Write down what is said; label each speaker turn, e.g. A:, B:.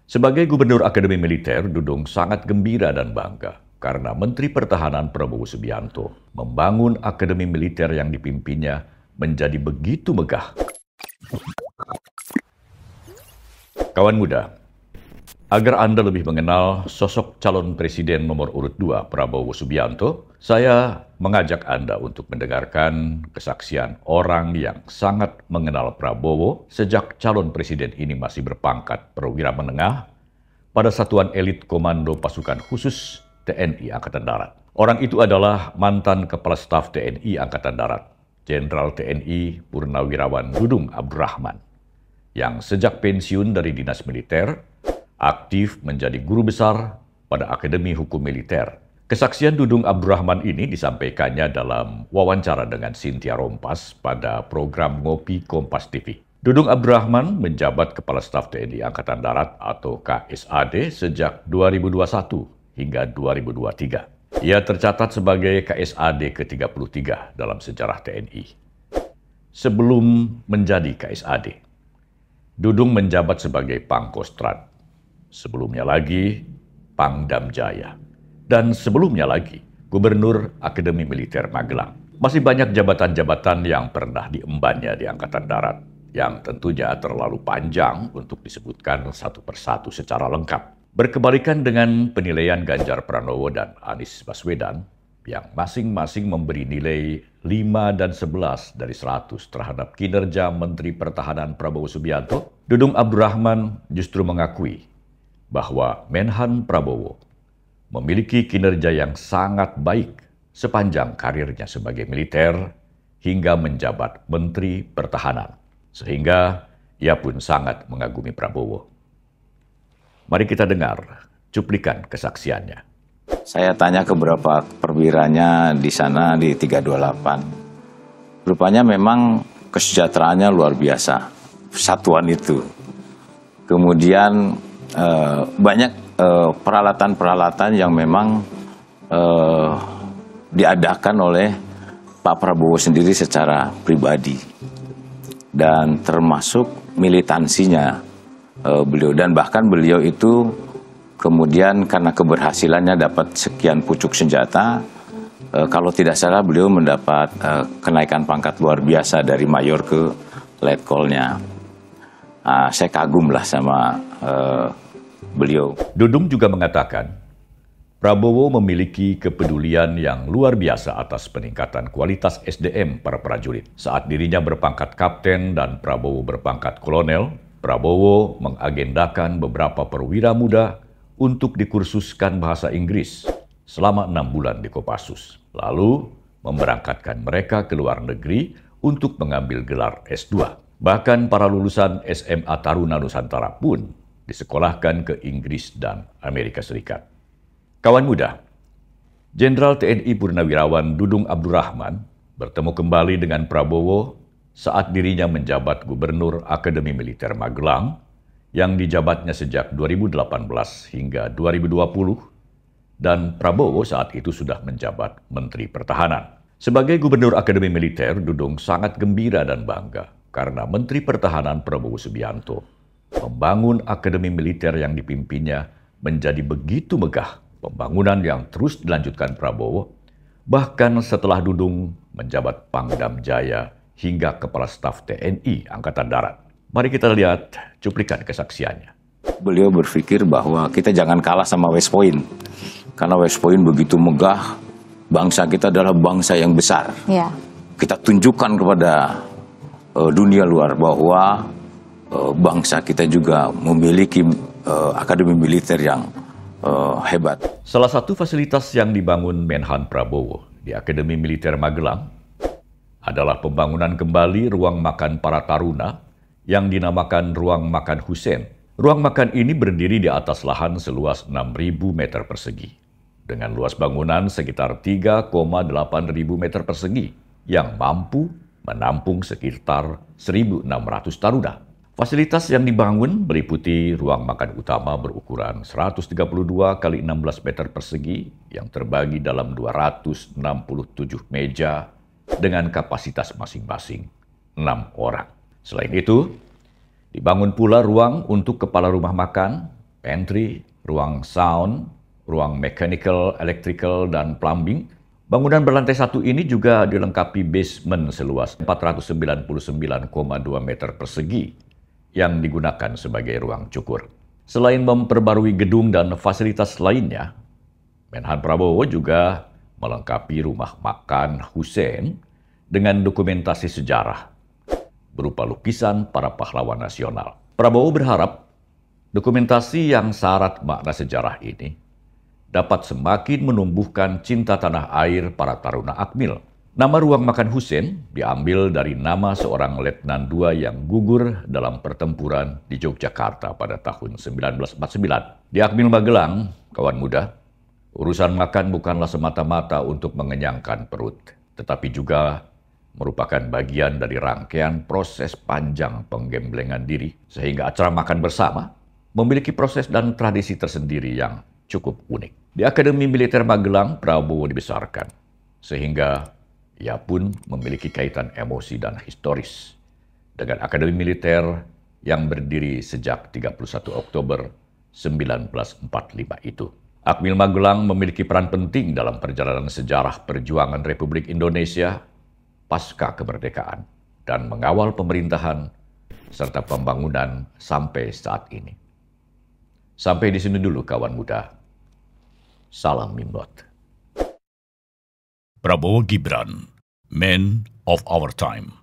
A: Sebagai Gubernur Akademi Militer, Dudung sangat gembira dan bangga karena Menteri Pertahanan Prabowo Subianto membangun Akademi Militer yang dipimpinnya menjadi begitu megah. Kawan muda, agar Anda lebih mengenal sosok calon Presiden nomor urut 2 Prabowo Subianto, saya mengajak Anda untuk mendengarkan kesaksian orang yang sangat mengenal Prabowo sejak calon Presiden ini masih berpangkat perwira menengah pada Satuan Elit Komando Pasukan Khusus TNI Angkatan Darat. Orang itu adalah mantan Kepala Staf TNI Angkatan Darat, Jenderal TNI Purnawirawan Dudung Abdurrahman, yang sejak pensiun dari dinas militer, aktif menjadi guru besar pada Akademi Hukum Militer. Kesaksian Dudung Abdurrahman ini disampaikannya dalam wawancara dengan Cynthia Rompas pada program Ngopi Kompas TV. Dudung Abdurrahman menjabat Kepala Staf TNI Angkatan Darat atau KSAD sejak 2021 hingga 2023. Ia tercatat sebagai KSAD ke-33 dalam sejarah TNI. Sebelum menjadi KSAD, Dudung menjabat sebagai Pangkostrat. Sebelumnya lagi, Pangdam Jaya. Dan sebelumnya lagi, Gubernur Akademi Militer Magelang. Masih banyak jabatan-jabatan yang pernah diembannya di Angkatan Darat, yang tentunya terlalu panjang untuk disebutkan satu persatu secara lengkap. Berkebalikan dengan penilaian Ganjar Pranowo dan Anies Baswedan, yang masing-masing memberi nilai 5 dan 11 dari 100 terhadap kinerja Menteri Pertahanan Prabowo Subianto, Dudung Abdurrahman justru mengakui bahwa Menhan Prabowo memiliki kinerja yang sangat baik sepanjang karirnya sebagai militer hingga menjabat Menteri Pertahanan, sehingga ia pun sangat mengagumi Prabowo. Mari kita dengar cuplikan kesaksiannya.
B: Saya tanya ke beberapa perwiranya di sana di 328. Rupanya memang kesejahteraannya luar biasa, satuan itu. Kemudian banyak peralatan-peralatan yang memang diadakan oleh Pak Prabowo sendiri secara pribadi. Dan termasuk militansinya beliau. Dan bahkan beliau itu kemudian karena keberhasilannya dapat sekian pucuk senjata, kalau tidak salah beliau mendapat kenaikan pangkat luar biasa dari mayor ke letkol-nya. Saya kagum lah sama beliau.
A: Dudung juga mengatakan, Prabowo memiliki kepedulian yang luar biasa atas peningkatan kualitas SDM para prajurit. Saat dirinya berpangkat kapten dan Prabowo berpangkat kolonel, Prabowo mengagendakan beberapa perwira muda untuk dikursuskan bahasa Inggris selama 6 bulan di Kopassus. Lalu memberangkatkan mereka ke luar negeri untuk mengambil gelar S2. Bahkan para lulusan SMA Taruna Nusantara pun disekolahkan ke Inggris dan Amerika Serikat. Kawan muda, Jenderal TNI Purnawirawan Dudung Abdurrahman bertemu kembali dengan Prabowo saat dirinya menjabat Gubernur Akademi Militer Magelang yang dijabatnya sejak 2018 hingga 2020, dan Prabowo saat itu sudah menjabat Menteri Pertahanan. Sebagai Gubernur Akademi Militer, Dudung sangat gembira dan bangga karena Menteri Pertahanan Prabowo Subianto membangun Akademi Militer yang dipimpinnya menjadi begitu megah. Pembangunan yang terus dilanjutkan Prabowo, bahkan setelah Dudung menjabat Pangdam Jaya hingga Kepala Staf TNI Angkatan Darat. Mari kita lihat cuplikan kesaksiannya.
B: Beliau berpikir bahwa kita jangan kalah sama West Point. Karena West Point begitu megah, bangsa kita adalah bangsa yang besar. Ya. Kita tunjukkan kepada dunia luar bahwa bangsa kita juga memiliki akademi militer yang hebat.
A: Salah satu fasilitas yang dibangun Menhan Prabowo di Akademi Militer Magelang adalah pembangunan kembali ruang makan para taruna yang dinamakan Ruang Makan Hussein. Ruang makan ini berdiri di atas lahan seluas 6.000 meter persegi, dengan luas bangunan sekitar 3,8 ribu meter persegi, yang mampu menampung sekitar 1.600 taruna. Fasilitas yang dibangun meliputi ruang makan utama berukuran 132 kali 16 meter persegi yang terbagi dalam 267 meja dengan kapasitas masing-masing 6 orang. Selain itu, dibangun pula ruang untuk kepala rumah makan pantry, ruang sound, ruang mechanical, electrical, dan plumbing. Bangunan berlantai 1 ini juga dilengkapi basement seluas 499,2 meter persegi yang digunakan sebagai ruang cukur. Selain memperbarui gedung dan fasilitas lainnya, Menhan Prabowo juga melengkapi rumah makan Hussein dengan dokumentasi sejarah berupa lukisan para pahlawan nasional. Prabowo berharap dokumentasi yang syarat makna sejarah ini dapat semakin menumbuhkan cinta tanah air para taruna Akmil. Nama ruang makan Hussein diambil dari nama seorang Letnan II yang gugur dalam pertempuran di Yogyakarta pada tahun 1949. Di Akmil Magelang, kawan muda, urusan makan bukanlah semata-mata untuk mengenyangkan perut, tetapi juga merupakan bagian dari rangkaian proses panjang penggemblengan diri, sehingga acara makan bersama memiliki proses dan tradisi tersendiri yang cukup unik. Di Akademi Militer Magelang, Prabowo dibesarkan, sehingga ia pun memiliki kaitan emosi dan historis dengan Akademi Militer yang berdiri sejak 31 Oktober 1945 itu. Akmil Magelang memiliki peran penting dalam perjalanan sejarah perjuangan Republik Indonesia pasca kemerdekaan dan mengawal pemerintahan serta pembangunan sampai saat ini. Sampai di sini dulu kawan muda. Salam Mimlot.
C: Prabowo Gibran, Man of Our Time.